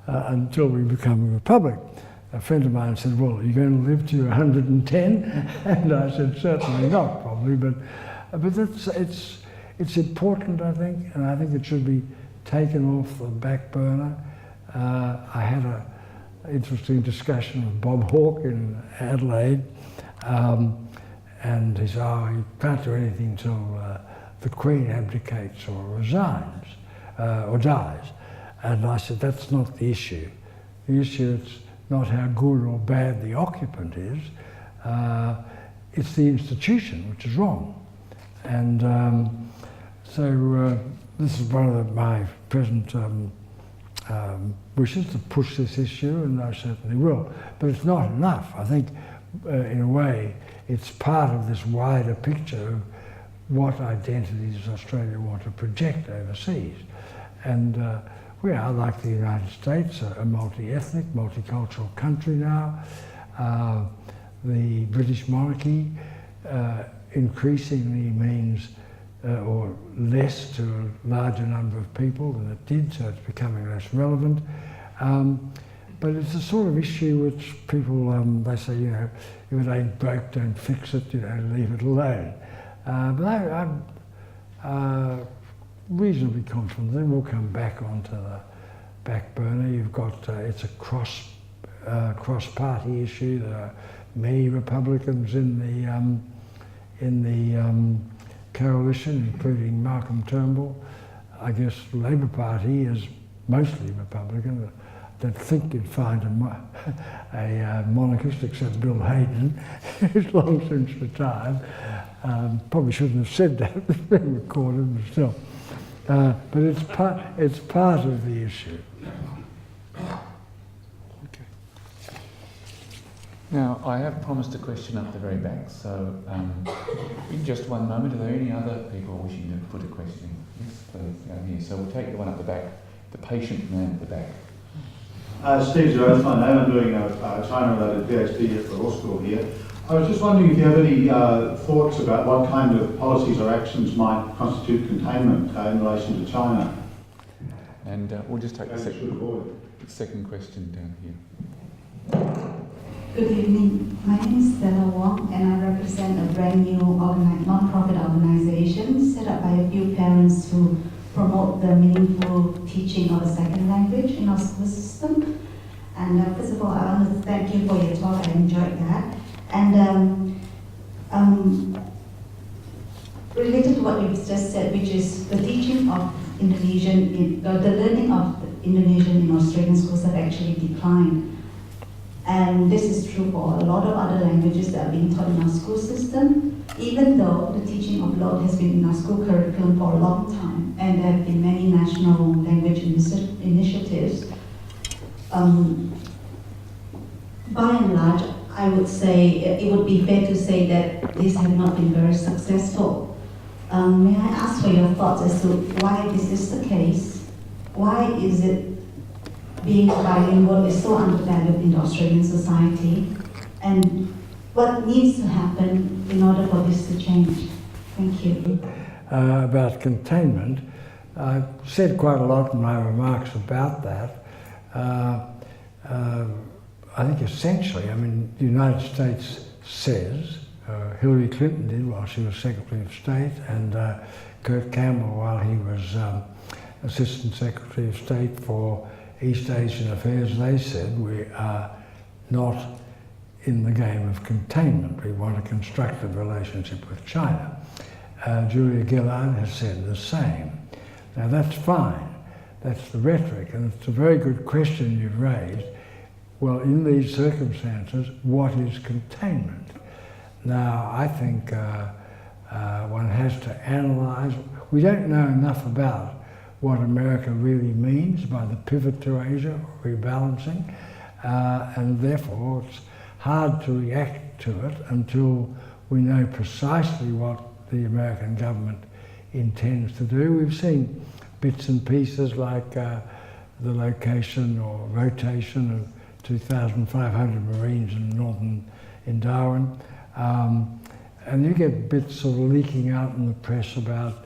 until we become a republic. A friend of mine said, well, are you going to live to 110? And I said, certainly not, probably, but it's important, I think, and I think it should be taken off the back burner. I had an interesting discussion with Bob Hawke in Adelaide, and he said, oh, you can't do anything till the Queen abdicates or resigns, or dies. And I said, that's not the issue. The issue is not how good or bad the occupant is, it's the institution which is wrong. And so this is one of my present wishes, to push this issue, and I certainly will. But it's not enough. I think, in a way, it's part of this wider picture of what identities Australia want to project overseas. And we are, like the United States, a multi-ethnic, multicultural country now. The British monarchy increasingly means or less to a larger number of people than it did, so it's becoming less relevant. But it's a sort of issue which people, they say, you know, if it ain't broke, don't fix it, you know, leave it alone. But I'm reasonably confident they will come back onto the back burner. You've got, it's a cross-party issue. There are many Republicans in the coalition, including Malcolm Turnbull. I guess the Labour Party is mostly Republican. I don't think you'd find a monarchist except Bill Hayden, who's long since retired. Probably shouldn't have said that, it's been recorded, but still. But it's part of the issue. Okay. Now, I have promised a question up the very back, so in just one moment, are there any other people wishing to put a question? Yes, please, down here. So we'll take the one up the back, the patient man at the back. Steve Jones, my name. I'm doing a China-related PhD at the law school here. I was just wondering if you have any thoughts about what kind of policies or actions might constitute containment in relation to China. And we'll just take the second question down here. Good evening. My name is Stella Wong, and I represent a brand new non-profit organization set up by a few parents to promote the meaningful teaching of a second language in our school system. And first of all, I want to thank you for your talk. I enjoyed that. And related to what you just said, which is the teaching of Indonesian, the learning of Indonesian in Australian schools have actually declined. And this is true for a lot of other languages that are being taught in our school system, even though the teaching of law has been in our school curriculum for a long time, and there have been many national language initiatives. By and large, I would say it would be fair to say that these have not been very successful. May I ask for your thoughts as to why this is the case? Why is it being bilingual is so undervalued in the Australian society? And what needs to happen in order for this to change? Thank you. About containment, I've said quite a lot in my remarks about that. I think essentially, I mean, the United States says, Hillary Clinton did while she was Secretary of State, and Kurt Campbell while he was Assistant Secretary of State for East Asian Affairs, they said we are not in the game of containment. We want a constructive relationship with China. Julia Gillard has said the same. Now that's fine. That's the rhetoric, and it's a very good question you've raised. Well, in these circumstances, what is containment? Now, I think one has to analyse. We don't know enough about what America really means by the pivot to Asia, rebalancing, and therefore it's hard to react to it until we know precisely what the American government intends to do. We've seen bits and pieces like the location or rotation of 2,500 Marines in Darwin, and you get bits sort of leaking out in the press about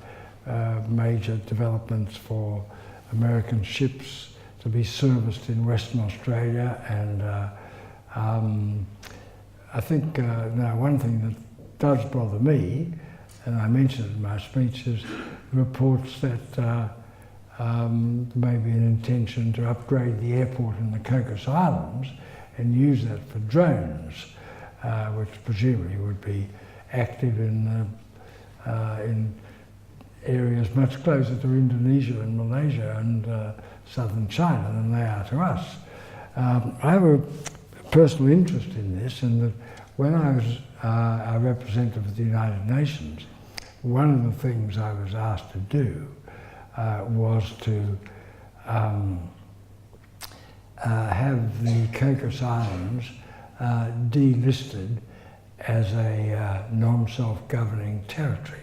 major developments for American ships to be serviced in Western Australia, and I think now one thing that does bother me, and I mentioned it in my speech, is reports that may be an intention to upgrade the airport in the Cocos Islands and use that for drones, which presumably would be active in areas much closer to Indonesia and Malaysia and southern China than they are to us. I have a personal interest in this, in that when I was a representative of the United Nations, one of the things I was asked to do was to have the Cocos Islands delisted as a non-self-governing territory.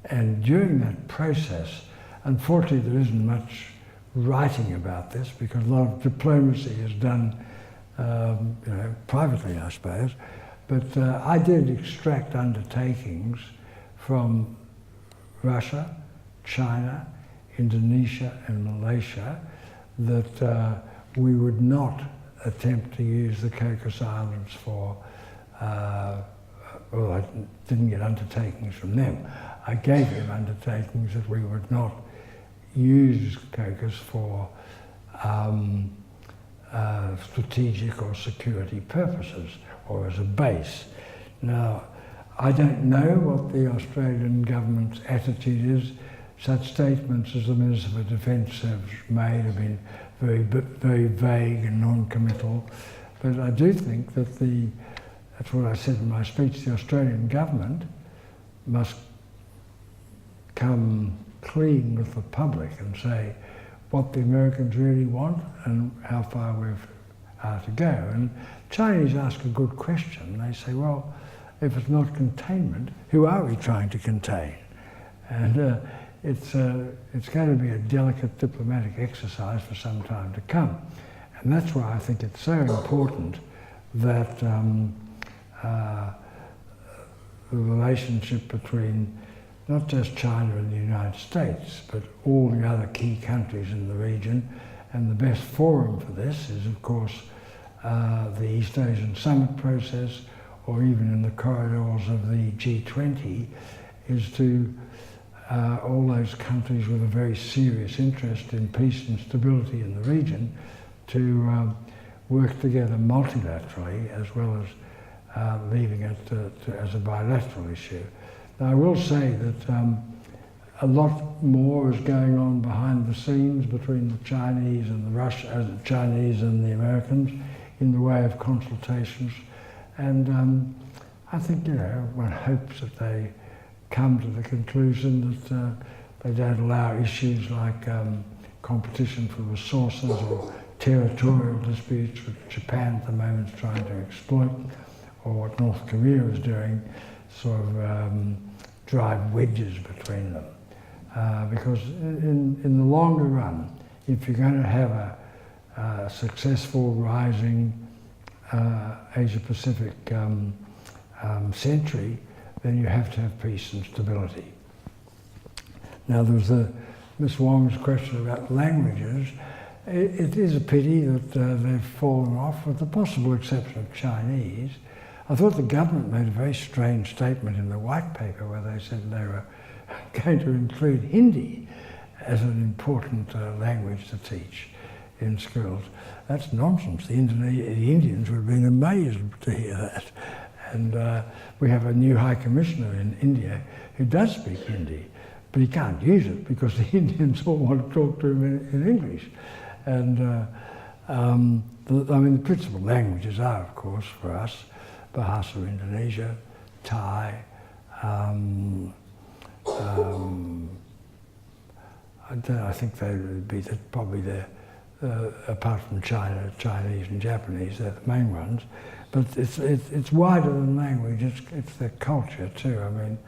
And during that process, unfortunately there isn't much writing about this, because a lot of diplomacy is done privately, I suppose. But I did extract undertakings from Russia, China, Indonesia and Malaysia that we would not attempt to use the Cocos Islands for, well, I didn't get undertakings from them. I gave them undertakings that we would not use Cocos for strategic or security purposes or as a base. Now, I don't know what the Australian government's attitude is. Such statements as the Minister for Defence has made have been very vague and non-committal. But I do think that that's what I said in my speech, the Australian government must come clean with the public and say what the Americans really want and how far we are to go. And Chinese ask a good question. They say, well, if it's not containment, who are we trying to contain? And it's going to be a delicate diplomatic exercise for some time to come. And that's why I think it's so important that the relationship between not just China and the United States, but all the other key countries in the region. And the best forum for this is, of course, the East Asian Summit process, or even in the corridors of the G20, is to all those countries with a very serious interest in peace and stability in the region to work together multilaterally as well as leaving it as a bilateral issue. Now, I will say that a lot more is going on behind the scenes between the Chinese and the Chinese and the Americans in the way of consultations, and I think one hopes that they come to the conclusion that they don't allow issues like competition for resources or territorial disputes, which Japan at the moment is trying to exploit, or what North Korea is doing, sort of drive wedges between them. Because in the longer run, if you're going to have a successful rising Asia-Pacific century, then you have to have peace and stability. Now, there was Ms. Wong's question about languages. It is a pity that they've fallen off, with the possible exception of Chinese. I thought the government made a very strange statement in the white paper where they said they were going to include Hindi as an important language to teach in schools. That's nonsense. The Indians would have been amazed to hear that. And we have a new High Commissioner in India who does speak Hindi, but he can't use it because the Indians all want to talk to him in English. And the principal languages are, of course, for us, Bahasa Indonesia, Thai, I think they would be probably apart from China, Chinese and Japanese, they're the main ones. But it's wider than language, it's their culture too. I mean,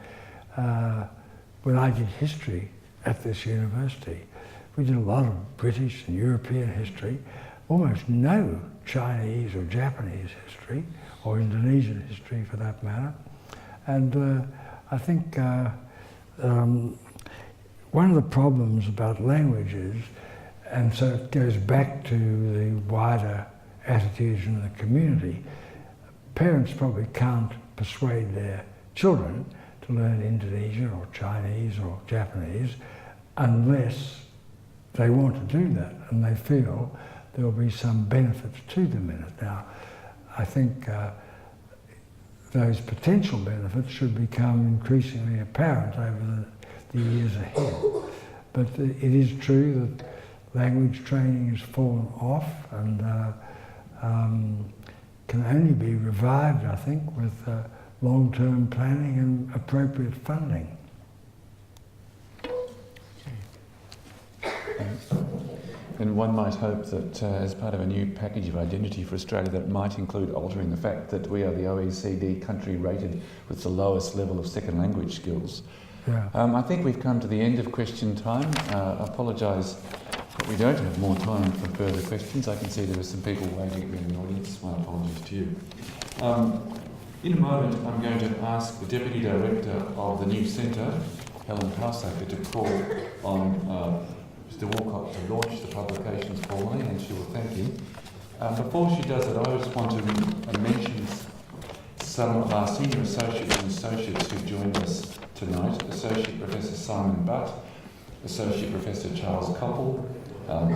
when I did history at this university, we did a lot of British and European history, almost no Chinese or Japanese history, or Indonesian history for that matter. And I think one of the problems about languages, and so it goes back to the wider attitudes in the community, parents probably can't persuade their children to learn Indonesian or Chinese or Japanese unless they want to do that and they feel there'll be some benefits to them in it. Now, I think those potential benefits should become increasingly apparent over the years ahead. But it is true that language training has fallen off and can only be revived, I think, with long-term planning and appropriate funding. And one might hope that as part of a new package of identity for Australia, that might include altering the fact that we are the OECD country rated with the lowest level of second language skills. Yeah. I think we've come to the end of question time. I apologise we don't have more time for further questions. I can see there are some people waiting in the audience. My apologies to you. In a moment, I'm going to ask the Deputy Director of the new centre, Helen Houseacre, to call on Mr Woolcott to launch the publications formally, and she will thank him. Before she does it, I just want to mention some of our senior associates and associates who joined us tonight. Associate Professor Simon Butt, Associate Professor Charles Koppel,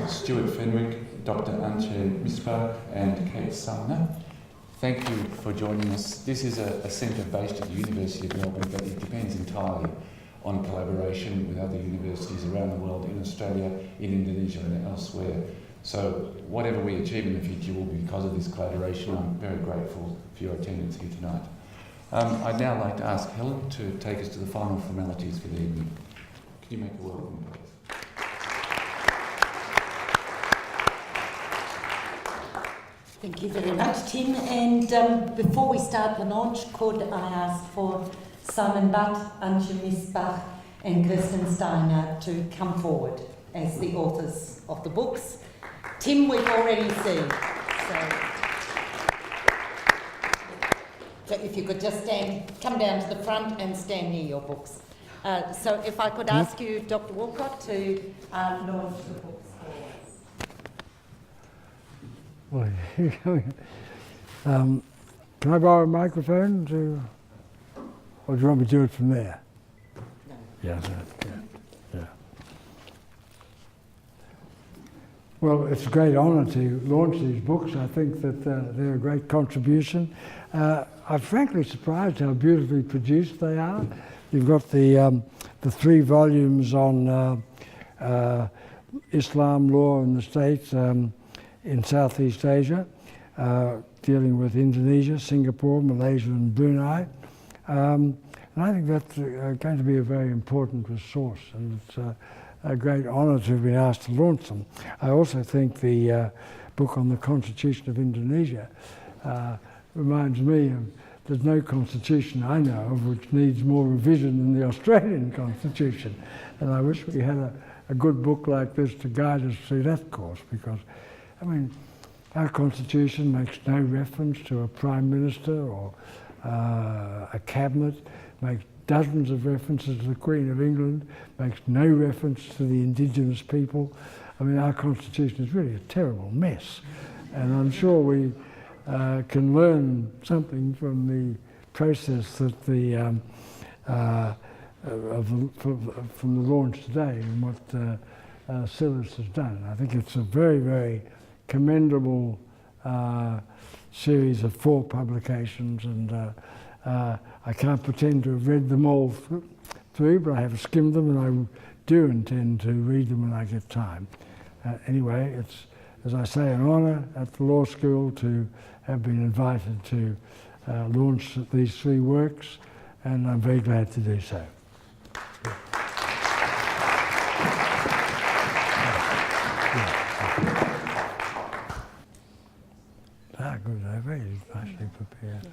Stuart Fenwick, Dr. Antje Misbach and Kate Sumner. Thank you for joining us. This is a centre based at the University of Melbourne, but it depends entirely on collaboration with other universities around the world, in Australia, in Indonesia and elsewhere. So whatever we achieve in the future will be because of this collaboration. I'm very grateful for your attendance here tonight. I'd now like to ask Helen to take us to the final formalities for the evening. Can you make a welcome, please? Thank you very much, Tim. And before we start the launch, could I ask for Simon Butt, Antje Misbach and Kirsten Steiner to come forward as the authors of the books. Tim, we've already seen. So if you could just come down to the front and stand near your books. So if I could ask you, Dr. Woolcott, to launch the books for us. Well, can I borrow a microphone or do you want me to do it from there? No. Yes, yeah. Well, it's a great honour to launch these books. I think that they're a great contribution. I'm frankly surprised how beautifully produced they are. You've got the 3 volumes on Islam law in the States, in Southeast Asia, dealing with Indonesia, Singapore, Malaysia and Brunei. And I think that's going to be a very important resource, and it's a great honour to have been asked to launch them. I also think the book on the Constitution of Indonesia reminds me of there's no constitution I know of which needs more revision than the Australian Constitution. And I wish we had a good book like this to guide us through that course, because, I mean, our Constitution makes no reference to a Prime Minister or a cabinet, makes dozens of references to the Queen of England, makes no reference to the indigenous people. I mean, our Constitution is really a terrible mess. And I'm sure we can learn something from the process that from the launch today and what CILIS has done. I think it's a very, very commendable series of 4 publications, and I can't pretend to have read them all through, but I have skimmed them, and I do intend to read them when I get time. Anyway, it's, as I say, an honour at the law school to have been invited to launch these 3 works, and I'm very glad to do so. Good, they're very nicely prepared.